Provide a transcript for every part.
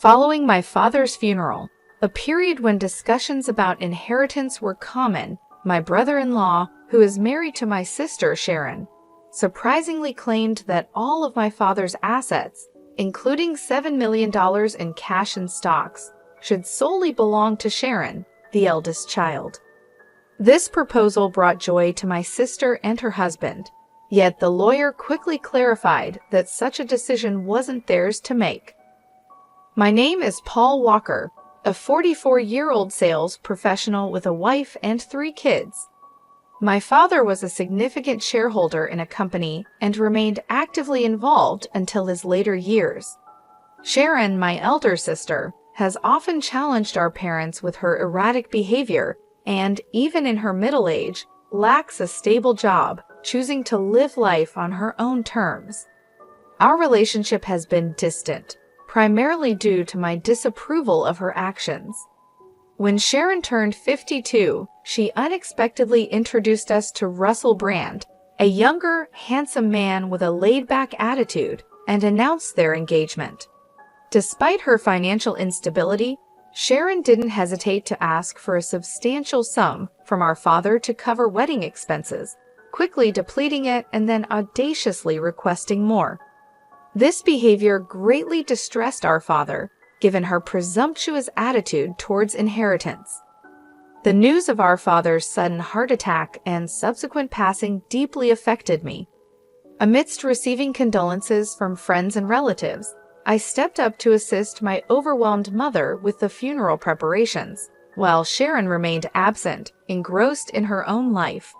Following my father's funeral, a period when discussions about inheritance were common, my brother-in-law, who is married to my sister Sharon, surprisingly claimed that all of my father's assets, including $7 million in cash and stocks, should solely belong to Sharon, the eldest child. This proposal brought joy to my sister and her husband, yet the lawyer quickly clarified that such a decision wasn't theirs to make. My name is Paul Walker, a 44-year-old sales professional with a wife and 3 kids. My father was a significant shareholder in a company and remained actively involved until his later years. Sharon, my elder sister, has often challenged our parents with her erratic behavior and, even in her middle age, lacks a stable job, choosing to live life on her own terms. Our relationship has been distant, primarily due to my disapproval of her actions. When Sharon turned 52, she unexpectedly introduced us to Russell Brand, a younger, handsome man with a laid-back attitude, and announced their engagement. Despite her financial instability, Sharon didn't hesitate to ask for a substantial sum from our father to cover wedding expenses, quickly depleting it and then audaciously requesting more. This behavior greatly distressed our father, given her presumptuous attitude towards inheritance. The news of our father's sudden heart attack and subsequent passing deeply affected me. Amidst receiving condolences from friends and relatives, I stepped up to assist my overwhelmed mother with the funeral preparations, while Sharon remained absent, engrossed in her own life.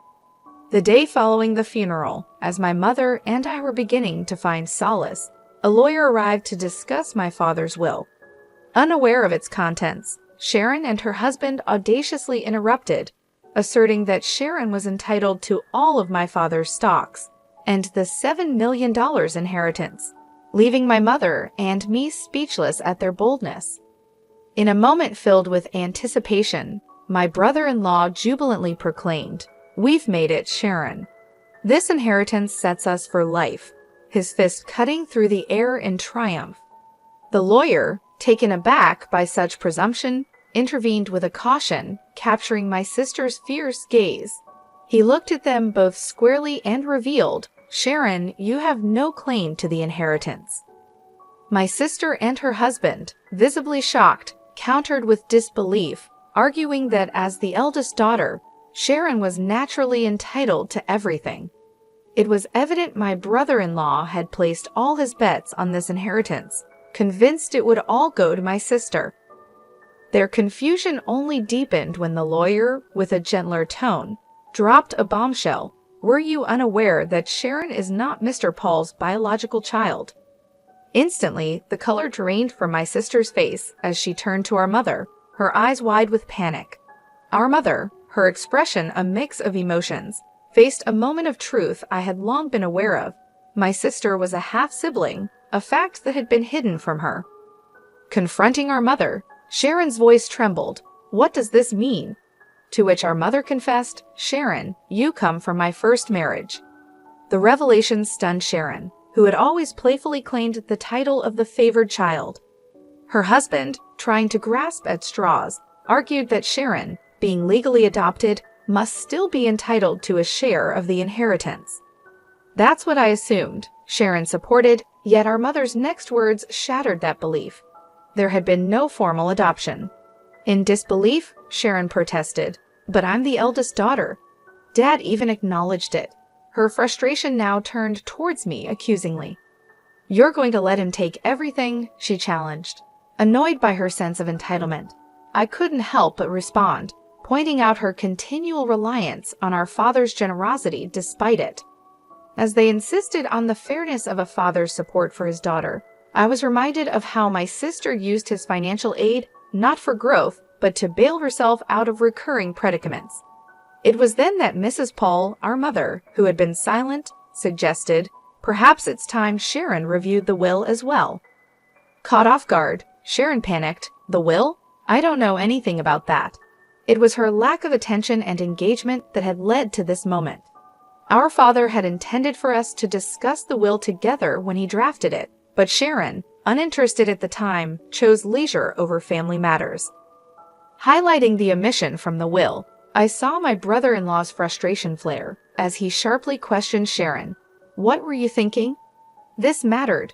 The day following the funeral, as my mother and I were beginning to find solace, a lawyer arrived to discuss my father's will. Unaware of its contents, Sharon and her husband audaciously interrupted, asserting that Sharon was entitled to all of my father's stocks and the $7 million inheritance, leaving my mother and me speechless at their boldness. In a moment filled with anticipation, my brother-in-law jubilantly proclaimed, "We've made it, Sharon. This inheritance sets us for life," his fist cutting through the air in triumph. The lawyer, taken aback by such presumption, intervened with a caution, capturing my sister's fierce gaze. He looked at them both squarely and revealed, "Sharon, you have no claim to the inheritance." My sister and her husband, visibly shocked, countered with disbelief, arguing that as the eldest daughter, Sharon was naturally entitled to everything. It was evident my brother-in-law had placed all his bets on this inheritance, convinced it would all go to my sister. Their confusion only deepened when the lawyer, with a gentler tone, dropped a bombshell. "Were you unaware that Sharon is not Mr. Paul's biological child?" Instantly, the color drained from my sister's face as she turned to our mother, her eyes wide with panic. Our mother, her expression a mix of emotions, faced a moment of truth I had long been aware of. My sister was a half-sibling, a fact that had been hidden from her. Confronting our mother, Sharon's voice trembled. "What does this mean?" To which our mother confessed, "Sharon, you come from my first marriage." The revelation stunned Sharon, who had always playfully claimed the title of the favored child. Her husband, trying to grasp at straws, argued that Sharon, being legally adopted, must still be entitled to a share of the inheritance. "That's what I assumed," Sharon supported, yet our mother's next words shattered that belief. There had been no formal adoption. In disbelief, Sharon protested, "But I'm the eldest daughter." Dad even acknowledged it. Her frustration now turned towards me accusingly. "You're going to let him take everything?" she challenged. Annoyed by her sense of entitlement, I couldn't help but respond, pointing out her continual reliance on our father's generosity despite it. As they insisted on the fairness of a father's support for his daughter, I was reminded of how my sister used his financial aid not for growth, but to bail herself out of recurring predicaments. It was then that Mrs. Paul, our mother, who had been silent, suggested, "Perhaps it's time Sharon reviewed the will as well." Caught off guard, Sharon panicked. "The will? I don't know anything about that." It was her lack of attention and engagement that had led to this moment. Our father had intended for us to discuss the will together when he drafted it, but Sharon, uninterested at the time, chose leisure over family matters. Highlighting the omission from the will, I saw my brother-in-law's frustration flare as he sharply questioned Sharon. "What were you thinking?" This mattered.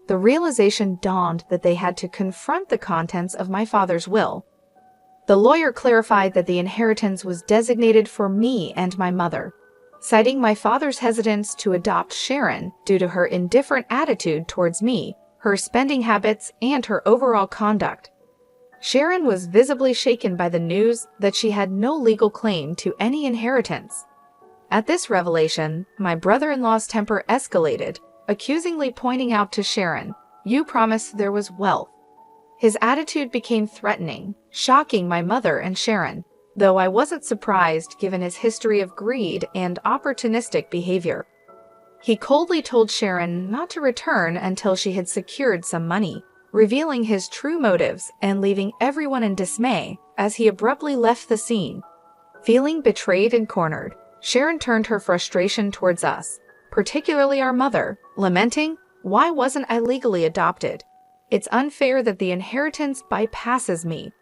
The realization dawned that they had to confront the contents of my father's will. The lawyer clarified that the inheritance was designated for me and my mother, citing my father's hesitance to adopt Sharon due to her indifferent attitude towards me, her spending habits, and her overall conduct. Sharon was visibly shaken by the news that she had no legal claim to any inheritance. At this revelation, my brother-in-law's temper escalated, accusingly pointing out to Sharon, "You promised there was wealth." His attitude became threatening, shocking my mother and Sharon, though I wasn't surprised given his history of greed and opportunistic behavior. He coldly told Sharon not to return until she had secured some money, revealing his true motives and leaving everyone in dismay as he abruptly left the scene. Feeling betrayed and cornered, Sharon turned her frustration towards us, particularly our mother, lamenting, "Why wasn't I legally adopted? It's unfair that the inheritance bypasses me."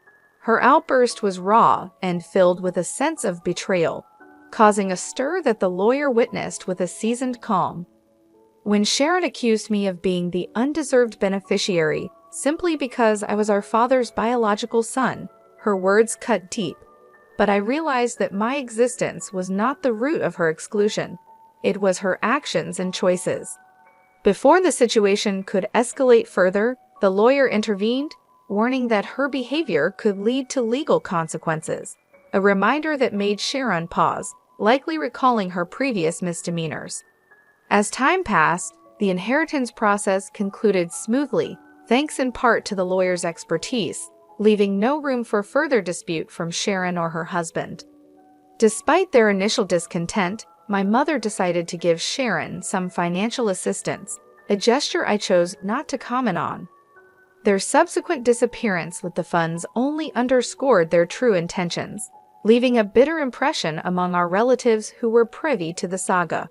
Her outburst was raw and filled with a sense of betrayal, causing a stir that the lawyer witnessed with a seasoned calm. When Sharon accused me of being the undeserved beneficiary simply because I was our father's biological son, her words cut deep. But I realized that my existence was not the root of her exclusion. It was her actions and choices. Before the situation could escalate further, the lawyer intervened, warning that her behavior could lead to legal consequences, a reminder that made Sharon pause, likely recalling her previous misdemeanors. As time passed, the inheritance process concluded smoothly, thanks in part to the lawyer's expertise, leaving no room for further dispute from Sharon or her husband. Despite their initial discontent, my mother decided to give Sharon some financial assistance, a gesture I chose not to comment on. Their subsequent disappearance with the funds only underscored their true intentions, leaving a bitter impression among our relatives who were privy to the saga.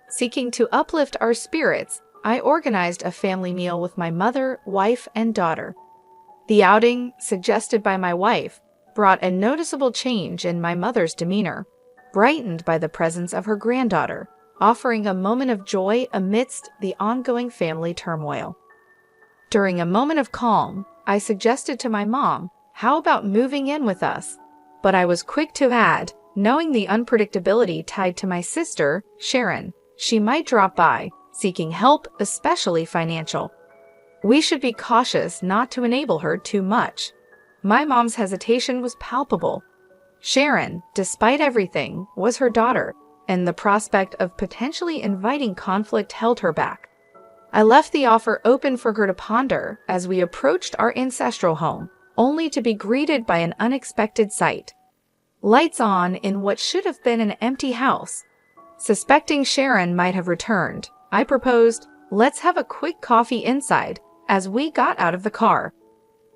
Seeking to uplift our spirits, I organized a family meal with my mother, wife, and daughter. The outing, suggested by my wife, brought a noticeable change in my mother's demeanor, brightened by the presence of her granddaughter, offering a moment of joy amidst the ongoing family turmoil. During a moment of calm, I suggested to my mom, "How about moving in with us?" But I was quick to add, knowing the unpredictability tied to my sister, Sharon, she might drop by, seeking help, especially financial. We should be cautious not to enable her too much. My mom's hesitation was palpable. Sharon, despite everything, was her daughter, and the prospect of potentially inviting conflict held her back. I left the offer open for her to ponder as we approached our ancestral home, only to be greeted by an unexpected sight. Lights on in what should have been an empty house. Suspecting Sharon might have returned, I proposed, "Let's have a quick coffee inside," as we got out of the car.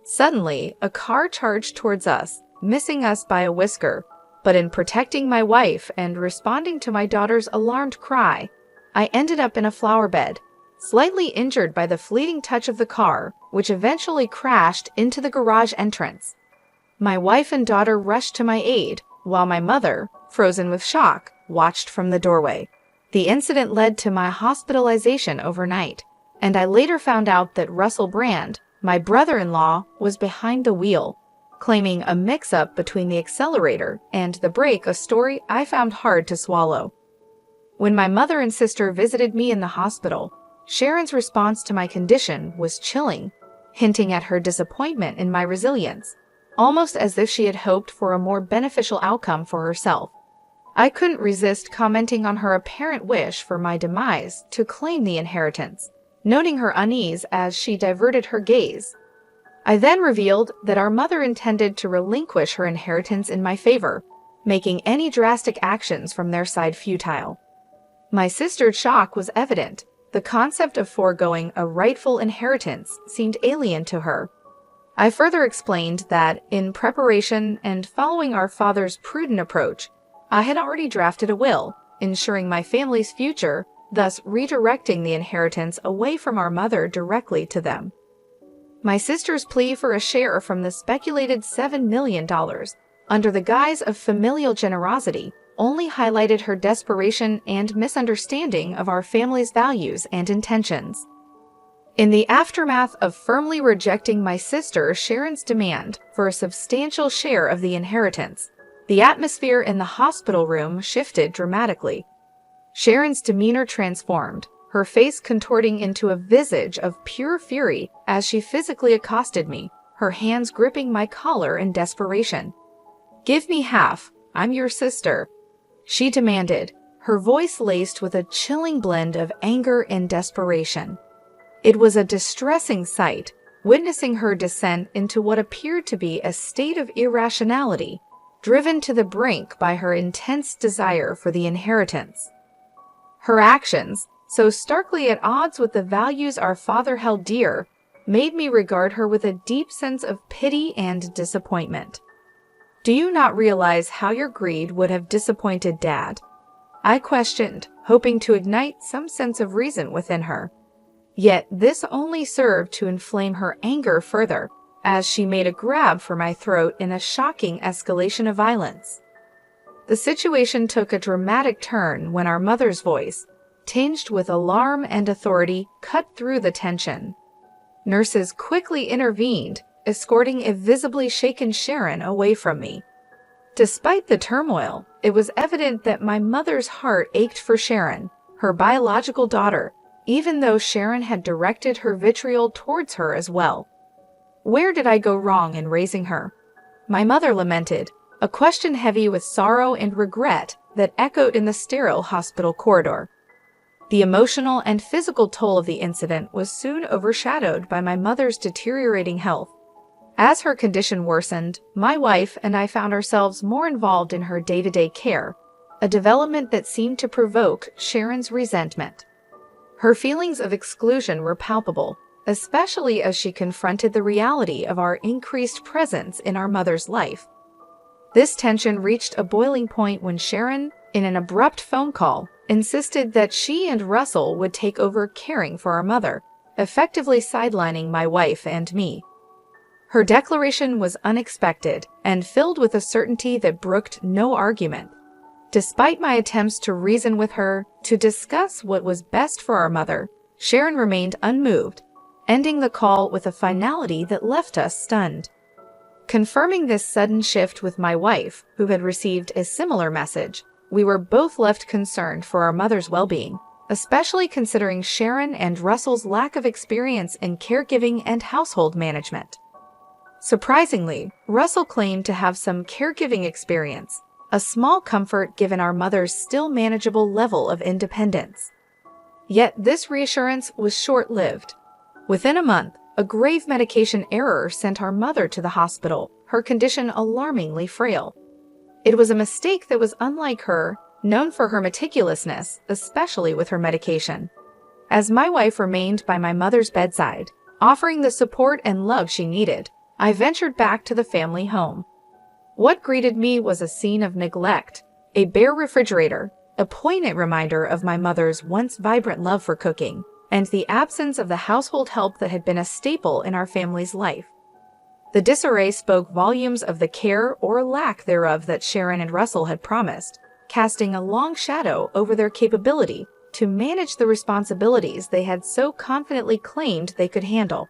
Suddenly, a car charged towards us, missing us by a whisker, but in protecting my wife and responding to my daughter's alarmed cry, I ended up in a flower bed, slightly injured by the fleeting touch of the car, which eventually crashed into the garage entrance. My wife and daughter rushed to my aid, while my mother, frozen with shock, watched from the doorway. The incident led to my hospitalization overnight, and I later found out that Russell Brand, my brother-in-law, was behind the wheel, claiming a mix-up between the accelerator and the brake, a story I found hard to swallow. When my mother and sister visited me in the hospital, Sharon's response to my condition was chilling, hinting at her disappointment in my resilience, almost as if she had hoped for a more beneficial outcome for herself. I couldn't resist commenting on her apparent wish for my demise to claim the inheritance, noting her unease as she diverted her gaze. I then revealed that our mother intended to relinquish her inheritance in my favor, making any drastic actions from their side futile. My sister's shock was evident. The concept of foregoing a rightful inheritance seemed alien to her. I further explained that, in preparation and following our father's prudent approach, I had already drafted a will, ensuring my family's future, thus redirecting the inheritance away from our mother directly to them. My sister's plea for a share from the speculated $7 million, under the guise of familial generosity, only highlighted her desperation and misunderstanding of our family's values and intentions. In the aftermath of firmly rejecting my sister Sharon's demand for a substantial share of the inheritance, the atmosphere in the hospital room shifted dramatically. Sharon's demeanor transformed, her face contorting into a visage of pure fury as she physically accosted me, her hands gripping my collar in desperation. "Give me half, I'm your sister," she demanded, her voice laced with a chilling blend of anger and desperation. It was a distressing sight, witnessing her descent into what appeared to be a state of irrationality, driven to the brink by her intense desire for the inheritance. Her actions, so starkly at odds with the values our father held dear, made me regard her with a deep sense of pity and disappointment. "Do you not realize how your greed would have disappointed Dad?" I questioned, hoping to ignite some sense of reason within her. Yet this only served to inflame her anger further, as she made a grab for my throat in a shocking escalation of violence. The situation took a dramatic turn when our mother's voice, tinged with alarm and authority, cut through the tension. Nurses quickly intervened, escorting a visibly shaken Sharon away from me. Despite the turmoil, it was evident that my mother's heart ached for Sharon, her biological daughter, even though Sharon had directed her vitriol towards her as well. "Where did I go wrong in raising her?" my mother lamented, a question heavy with sorrow and regret that echoed in the sterile hospital corridor. The emotional and physical toll of the incident was soon overshadowed by my mother's deteriorating health. As her condition worsened, my wife and I found ourselves more involved in her day-to-day care, a development that seemed to provoke Sharon's resentment. Her feelings of exclusion were palpable, especially as she confronted the reality of our increased presence in our mother's life. This tension reached a boiling point when Sharon, in an abrupt phone call, insisted that she and Russell would take over caring for our mother, effectively sidelining my wife and me. Her declaration was unexpected and filled with a certainty that brooked no argument. Despite my attempts to reason with her, to discuss what was best for our mother, Sharon remained unmoved, ending the call with a finality that left us stunned. Confirming this sudden shift with my wife, who had received a similar message, we were both left concerned for our mother's well-being, especially considering Sharon and Russell's lack of experience in caregiving and household management. Surprisingly, Russell claimed to have some caregiving experience, a small comfort given our mother's still manageable level of independence. Yet this reassurance was short-lived. Within a month, a grave medication error sent our mother to the hospital, her condition alarmingly frail. It was a mistake that was unlike her, known for her meticulousness, especially with her medication. As my wife remained by my mother's bedside, offering the support and love she needed, I ventured back to the family home. What greeted me was a scene of neglect, a bare refrigerator, a poignant reminder of my mother's once vibrant love for cooking, and the absence of the household help that had been a staple in our family's life. The disarray spoke volumes of the care or lack thereof that Sharon and Russell had promised, casting a long shadow over their capability to manage the responsibilities they had so confidently claimed they could handle.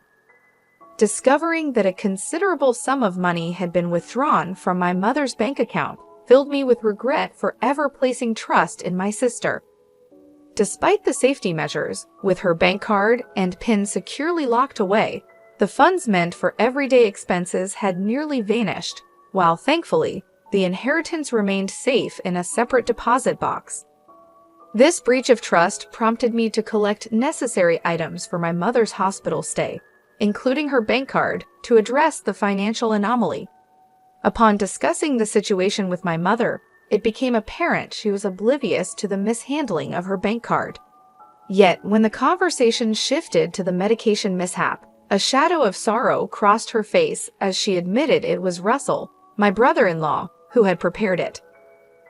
Discovering that a considerable sum of money had been withdrawn from my mother's bank account filled me with regret for ever placing trust in my sister. Despite the safety measures, with her bank card and PIN securely locked away, the funds meant for everyday expenses had nearly vanished, while thankfully, the inheritance remained safe in a separate deposit box. This breach of trust prompted me to collect necessary items for my mother's hospital stay, including her bank card, to address the financial anomaly. Upon discussing the situation with my mother, it became apparent she was oblivious to the mishandling of her bank card. Yet, when the conversation shifted to the medication mishap, a shadow of sorrow crossed her face as she admitted it was Russell, my brother-in-law, who had prepared it.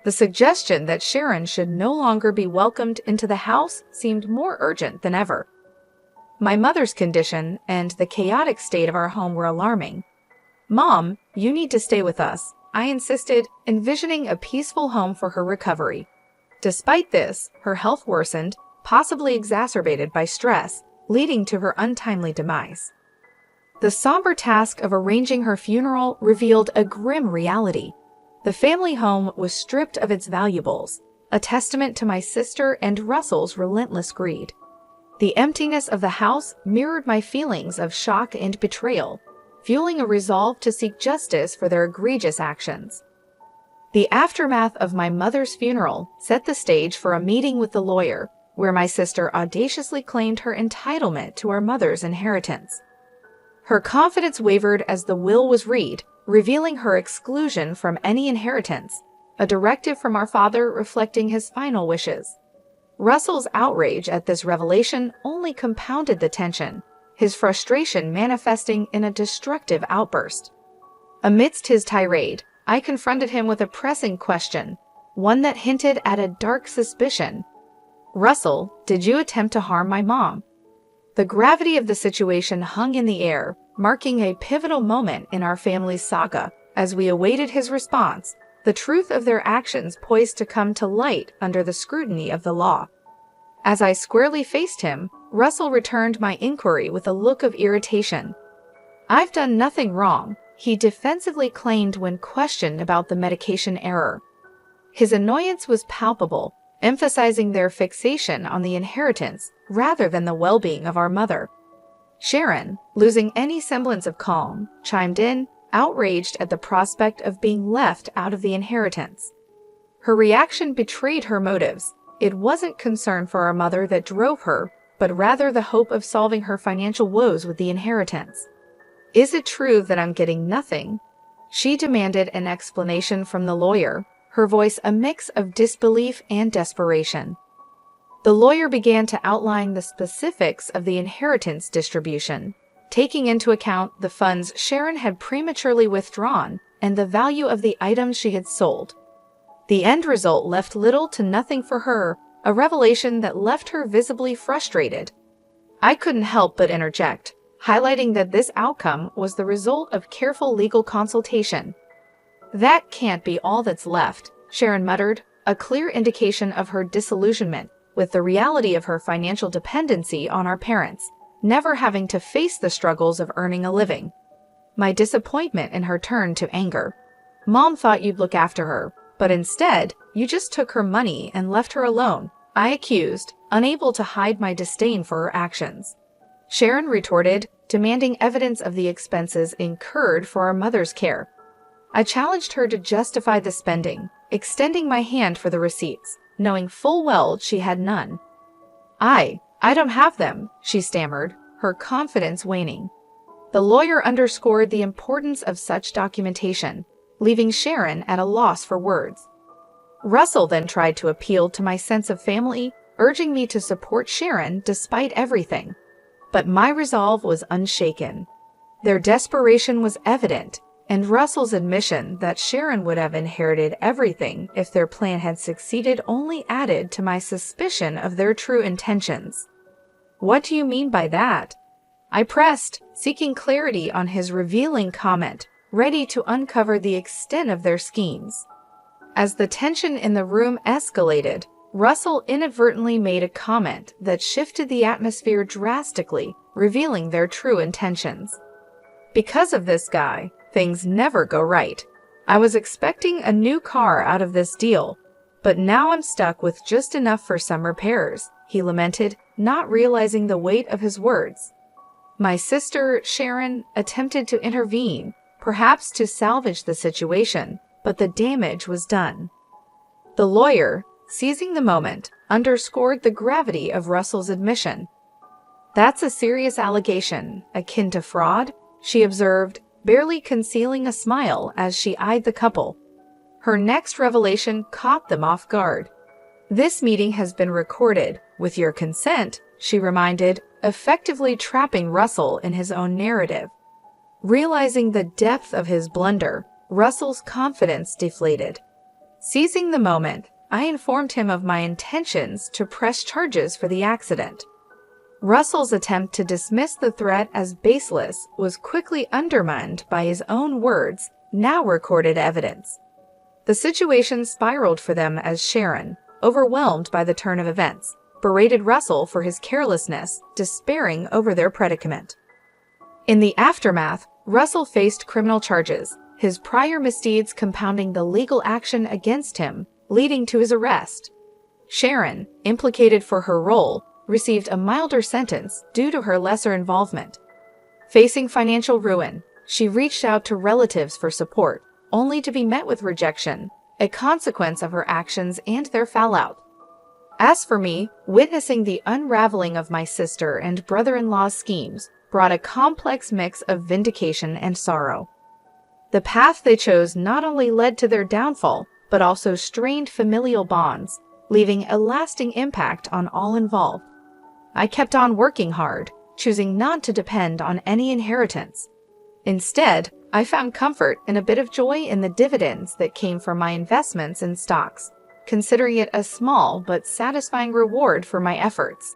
The suggestion that Sharon should no longer be welcomed into the house seemed more urgent than ever. My mother's condition and the chaotic state of our home were alarming. "Mom, you need to stay with us," I insisted, envisioning a peaceful home for her recovery. Despite this, her health worsened, possibly exacerbated by stress, leading to her untimely demise. The somber task of arranging her funeral revealed a grim reality. The family home was stripped of its valuables, a testament to my sister and Russell's relentless greed. The emptiness of the house mirrored my feelings of shock and betrayal, fueling a resolve to seek justice for their egregious actions. The aftermath of my mother's funeral set the stage for a meeting with the lawyer, where my sister audaciously claimed her entitlement to our mother's inheritance. Her confidence wavered as the will was read, revealing her exclusion from any inheritance, a directive from our father reflecting his final wishes. Russell's outrage at this revelation only compounded the tension, his frustration manifesting in a destructive outburst. Amidst his tirade, I confronted him with a pressing question, one that hinted at a dark suspicion. "Russell, did you attempt to harm my mom?" The gravity of the situation hung in the air, marking a pivotal moment in our family's saga. As we awaited his response, the truth of their actions poised to come to light under the scrutiny of the law. As I squarely faced him, Russell returned my inquiry with a look of irritation. "I've done nothing wrong," he defensively claimed when questioned about the medication error. His annoyance was palpable, emphasizing their fixation on the inheritance rather than the well-being of our mother. Sharon, losing any semblance of calm, chimed in, outraged at the prospect of being left out of the inheritance. Her reaction betrayed her motives. It wasn't concern for our mother that drove her, but rather the hope of solving her financial woes with the inheritance. "Is it true that I'm getting nothing?" She demanded an explanation from the lawyer, her voice a mix of disbelief and desperation. The lawyer began to outline the specifics of the inheritance distribution, taking into account the funds Sharon had prematurely withdrawn and the value of the items she had sold. The end result left little to nothing for her, a revelation that left her visibly frustrated. I couldn't help but interject, highlighting that this outcome was the result of careful legal consultation. "That can't be all that's left," Sharon muttered, a clear indication of her disillusionment with the reality of her financial dependency on our parents, never having to face the struggles of earning a living. My disappointment in her turned to anger. "Mom thought you'd look after her, but instead, you just took her money and left her alone," I accused, unable to hide my disdain for her actions. Sharon retorted, demanding evidence of the expenses incurred for our mother's care. I challenged her to justify the spending, extending my hand for the receipts, knowing full well she had none. I don't have them," she stammered, her confidence waning. The lawyer underscored the importance of such documentation, leaving Sharon at a loss for words. Russell then tried to appeal to my sense of family, urging me to support Sharon despite everything. But my resolve was unshaken. Their desperation was evident, and Russell's admission that Sharon would have inherited everything if their plan had succeeded only added to my suspicion of their true intentions. "What do you mean by that?" I pressed, seeking clarity on his revealing comment, ready to uncover the extent of their schemes. As the tension in the room escalated, Russell inadvertently made a comment that shifted the atmosphere drastically, revealing their true intentions. "Because of this guy, things never go right. I was expecting a new car out of this deal, but now I'm stuck with just enough for some repairs," he lamented, not realizing the weight of his words. My sister, Sharon, attempted to intervene, perhaps to salvage the situation, but the damage was done. The lawyer, seizing the moment, underscored the gravity of Russell's admission. "That's a serious allegation, akin to fraud," she observed, barely concealing a smile as she eyed the couple. Her next revelation caught them off guard. "This meeting has been recorded, with your consent," she reminded, effectively trapping Russell in his own narrative. Realizing the depth of his blunder, Russell's confidence deflated. Seizing the moment, I informed him of my intentions to press charges for the accident. Russell's attempt to dismiss the threat as baseless was quickly undermined by his own words, now recorded evidence. The situation spiraled for them as Sharon, overwhelmed by the turn of events, berated Russell for his carelessness, despairing over their predicament. In the aftermath, Russell faced criminal charges, his prior misdeeds compounding the legal action against him, leading to his arrest. Sharon, implicated for her role, received a milder sentence due to her lesser involvement. Facing financial ruin, she reached out to relatives for support, only to be met with rejection, a consequence of her actions and their fallout. As for me, witnessing the unraveling of my sister and brother-in-law's schemes brought a complex mix of vindication and sorrow. The path they chose not only led to their downfall, but also strained familial bonds, leaving a lasting impact on all involved. I kept on working hard, choosing not to depend on any inheritance. Instead, I found comfort and a bit of joy in the dividends that came from my investments in stocks, considering it a small but satisfying reward for my efforts.